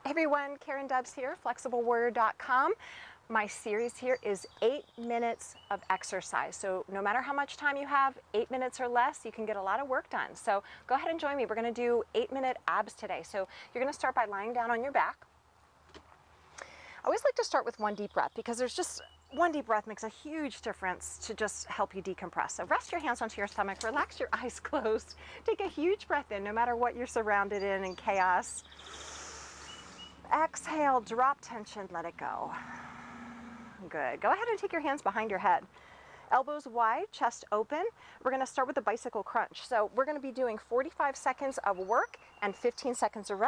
Hey everyone, Karen Dubs here, flexiblewarrior.com. My series here is 8 minutes of exercise. So no matter how much time you have, 8 minutes or less, you can get a lot of work done. So go ahead and join me. We're going to do 8-minute abs today. So you're going to start by lying down on your back. I always like to start with one deep breath because there's just one deep breath makes a huge difference to just help you decompress. So rest your hands onto your stomach, relax your eyes closed, take a huge breath in no matter what you're surrounded in chaos. Exhale, drop tension, let it go. Good. Go ahead and take your hands behind your head. Elbows wide, chest open. We're going to start with the bicycle crunch. So we're going to be doing 45 seconds of work and 15 seconds of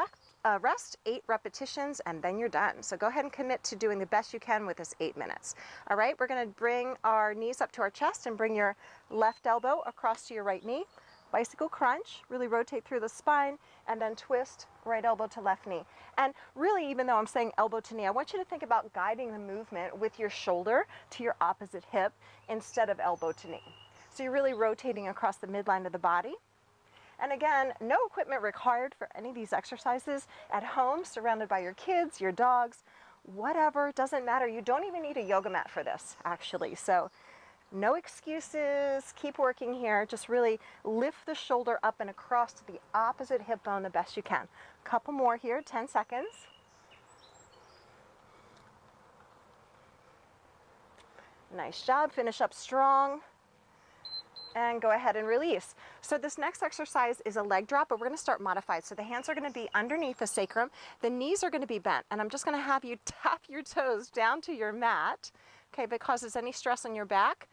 rest, 8 repetitions, and then you're done. So go ahead and commit to doing the best you can with this 8 minutes. All right, we're going to bring our knees up to our chest and bring your left elbow across to your right knee. Bicycle crunch, really rotate through the spine, and then twist right elbow to left knee. And really, even though I'm saying elbow to knee, I want you to think about guiding the movement with your shoulder to your opposite hip instead of elbow to knee. So you're really rotating across the midline of the body. And again, no equipment required for any of these exercises. At home, surrounded by your kids, your dogs, whatever, doesn't matter. You don't even need a yoga mat for this, actually. So no excuses, keep working here. Just really lift the shoulder up and across to the opposite hip bone the best you can. Couple more here, 10 seconds. Nice job, finish up strong. And go ahead and release. So this next exercise is a leg drop, but we're gonna start modified. So the hands are gonna be underneath the sacrum, the knees are gonna be bent, and I'm just gonna have you tap your toes down to your mat. Okay, if it causes any stress on your back,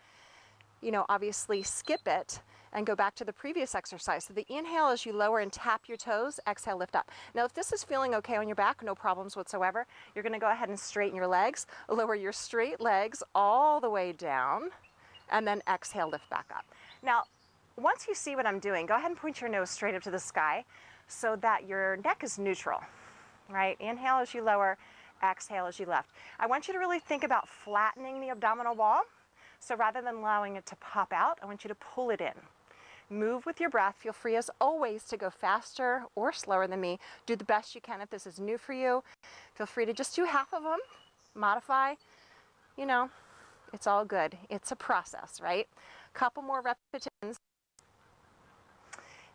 obviously skip it and go back to the previous exercise. So the inhale as you lower and tap your toes, exhale, lift up. Now if this is feeling okay on your back, no problems whatsoever, you're gonna go ahead and straighten your legs, lower your straight legs all the way down, and then exhale, lift back up. Now, once you see what I'm doing, go ahead and point your nose straight up to the sky so that your neck is neutral, right? Inhale as you lower, exhale as you lift. I want you to really think about flattening the abdominal wall. So rather than allowing it to pop out, I want you to pull it in. Move with your breath. Feel free as always to go faster or slower than me. Do the best you can if this is new for you. Feel free to just do half of them, modify. It's all good. It's a process, right? Couple more repetitions.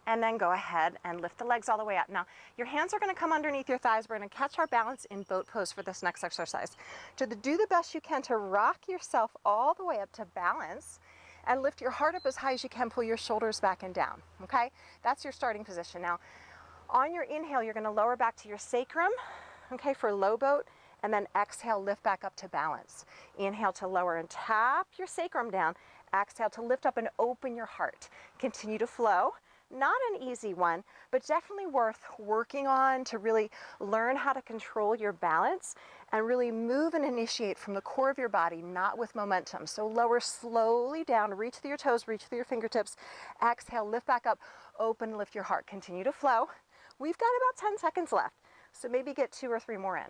And then go ahead and lift the legs all the way up. Now, your hands are going to come underneath your thighs. We're going to catch our balance in boat pose for this next exercise. To do the best you can to rock yourself all the way up to balance and lift your heart up as high as you can. Pull your shoulders back and down, okay? That's your starting position. Now, on your inhale, you're going to lower back to your sacrum, okay, for low boat, and then exhale, lift back up to balance. Inhale to lower and tap your sacrum down. Exhale to lift up and open your heart. Continue to flow. Not an easy one, but definitely worth working on to really learn how to control your balance and really move and initiate from the core of your body, not with momentum. So lower slowly down, reach through your toes, reach through your fingertips. Exhale, lift back up, open, lift your heart. Continue to flow. We've got about 10 seconds left, so maybe get 2 or 3 more in.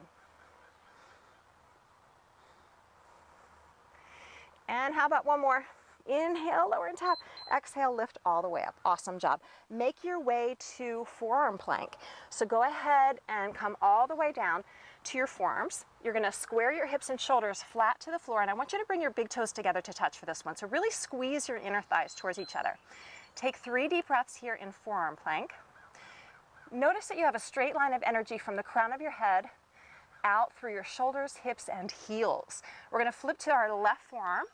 And how about one more? Inhale, lower and tap. Exhale, lift all the way up. Awesome job. Make your way to forearm plank. So go ahead and come all the way down to your forearms. You're going to square your hips and shoulders flat to the floor, and I want you to bring your big toes together to touch for this one. So really squeeze your inner thighs towards each other. Take 3 deep breaths here in forearm plank. Notice that you have a straight line of energy from the crown of your head out through your shoulders, hips, and heels. We're going to flip to our left forearm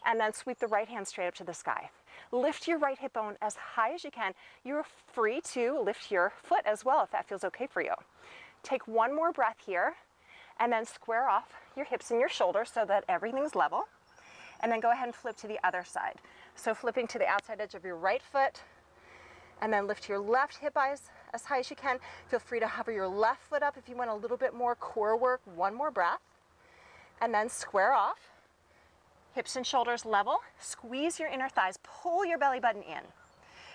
and then sweep the right hand straight up to the sky. Lift your right hip bone as high as you can. You're free to lift your foot as well if that feels okay for you. Take one more breath here and then square off your hips and your shoulders so that everything's level. And then go ahead and flip to the other side. So flipping to the outside edge of your right foot and then lift your left hip as high as you can. Feel free to hover your left foot up if you want a little bit more core work. One more breath and then square off. Hips and shoulders level, squeeze your inner thighs, pull your belly button in,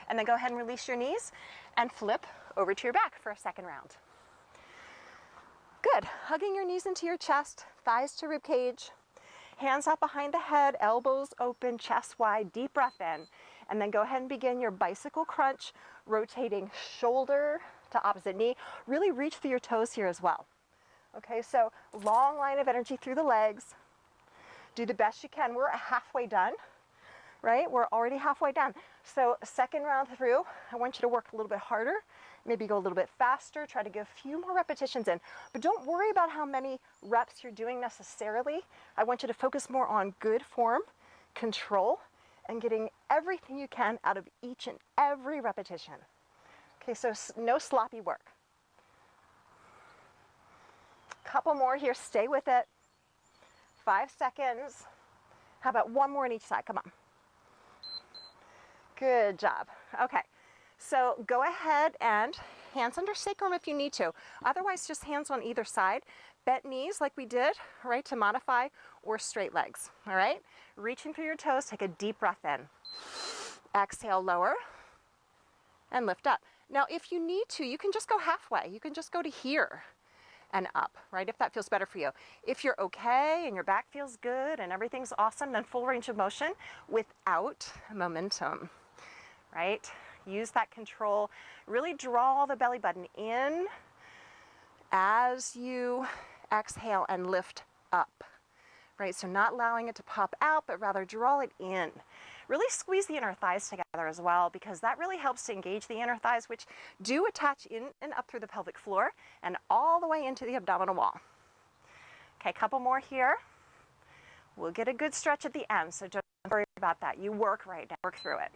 and then go ahead and release your knees and flip over to your back for a second round. Good, hugging your knees into your chest, thighs to rib cage, hands out behind the head, elbows open, chest wide, deep breath in, and then go ahead and begin your bicycle crunch, rotating shoulder to opposite knee. Really reach through your toes here as well. Okay, so long line of energy through the legs. Do the best you can. We're halfway done, right? We're already halfway done. So second round through, I want you to work a little bit harder, maybe go a little bit faster, try to get a few more repetitions in. But don't worry about how many reps you're doing necessarily. I want you to focus more on good form, control, and getting everything you can out of each and every repetition. Okay, so no sloppy work. Couple more here, stay with it. 5 seconds. How about one more on each side? Come on. Good job. Okay, so go ahead and hands under sacrum if you need to. Otherwise, just hands on either side. Bent knees like we did, right, to modify, or straight legs, all right? Reaching through your toes, take a deep breath in. Exhale, lower, and lift up. Now, if you need to, you can just go halfway. You can just go to here and up, right, if that feels better for you. If you're okay and your back feels good and everything's awesome, then full range of motion without momentum, right? Use that control. Really draw the belly button in as you exhale and lift up, right? So not allowing it to pop out, but rather draw it in. Really squeeze the inner thighs together as well, because that really helps to engage the inner thighs, which do attach in and up through the pelvic floor and all the way into the abdominal wall. Okay, couple more here. We'll get a good stretch at the end, so don't worry about that. You work right now, work through it.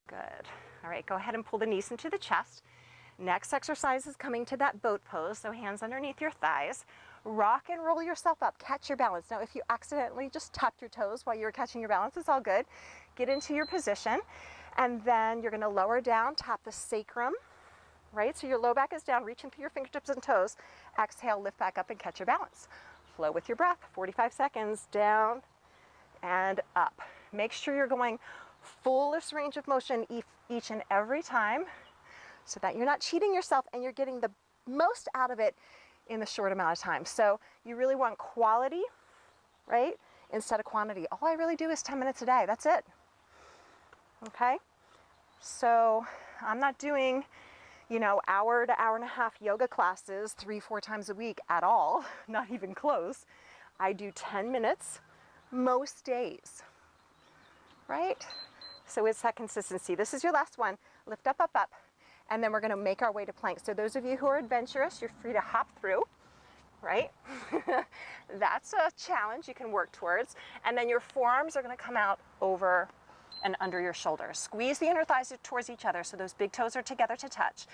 Good. All right, go ahead and pull the knees into the chest. Next exercise is coming to that boat pose, so hands underneath your thighs. Rock and roll yourself up, catch your balance. Now, if you accidentally just tapped your toes while you were catching your balance, it's all good. Get into your position, and then you're gonna lower down, tap the sacrum, right? So your low back is down, reaching through your fingertips and toes. Exhale, lift back up and catch your balance. Flow with your breath, 45 seconds, down and up. Make sure you're going fullest range of motion each and every time, so that you're not cheating yourself and you're getting the most out of it in the short amount of time. So you really want quality, right, instead of quantity. All I really do is 10 minutes a day. That's it. Okay? So I'm not doing, you know, hour to hour and a half yoga classes 3-4 times a week at all, not even close. I do 10 minutes most days, right? So it's that consistency. This is your last one. Lift up, up, up. And then we're gonna make our way to plank. So those of you who are adventurous, you're free to hop through, right? That's a challenge you can work towards. And then your forearms are gonna come out over and under your shoulders. Squeeze the inner thighs towards each other so those big toes are together to touch.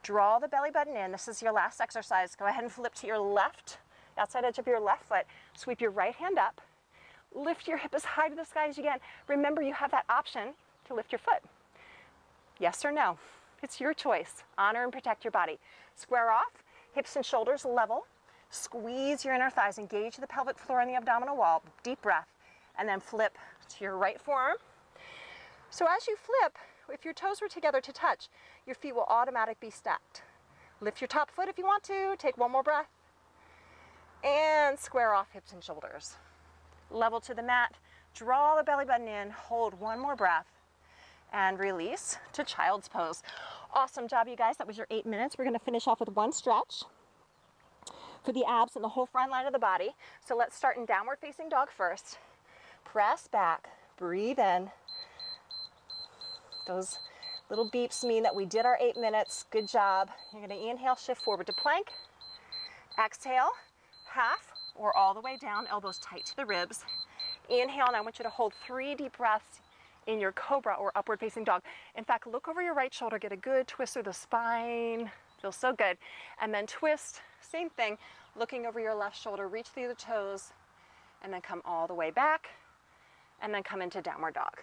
Draw the belly button in. This is your last exercise. Go ahead and flip to your left, outside edge of your left foot. Sweep your right hand up. Lift your hip as high to the sky as you can. Remember, you have that option to lift your foot. Yes or no? It's your choice. Honor and protect your body. Square off, hips and shoulders level. Squeeze your inner thighs, engage the pelvic floor and the abdominal wall. Deep breath, and then flip to your right forearm. So as you flip, if your toes were together to touch, your feet will automatically be stacked. Lift your top foot if you want to. Take one more breath. And square off hips and shoulders. Level to the mat. Draw the belly button in. Hold one more breath. And release to child's pose. Awesome job, you guys. That was your 8 minutes. We're going to finish off with one stretch for the abs and the whole front line of the body. So let's start in downward facing dog first. Press back, breathe in. Those little beeps mean that we did our 8 minutes. Good job. You're going to inhale, shift forward to plank. Exhale, half or all the way down, elbows tight to the ribs. Inhale, and I want you to hold 3 deep breaths in your cobra or upward facing dog. In fact, look over your right shoulder, get a good twist through the spine. Feels so good. And then twist, same thing, looking over your left shoulder, reach through the toes, and then come all the way back, and then come into downward dog.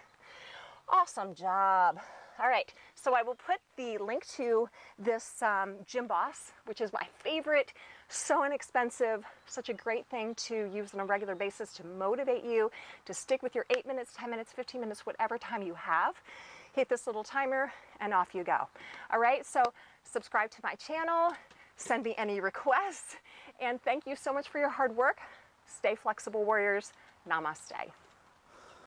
Awesome job. All right, so I will put the link to this Gym Boss, which is my favorite, so inexpensive, such a great thing to use on a regular basis to motivate you to stick with your 8 minutes, 10 minutes, 15 minutes, whatever time you have. Hit this little timer and off you go. All right, so subscribe to my channel, send me any requests, and thank you so much for your hard work. Stay flexible, warriors. Namaste.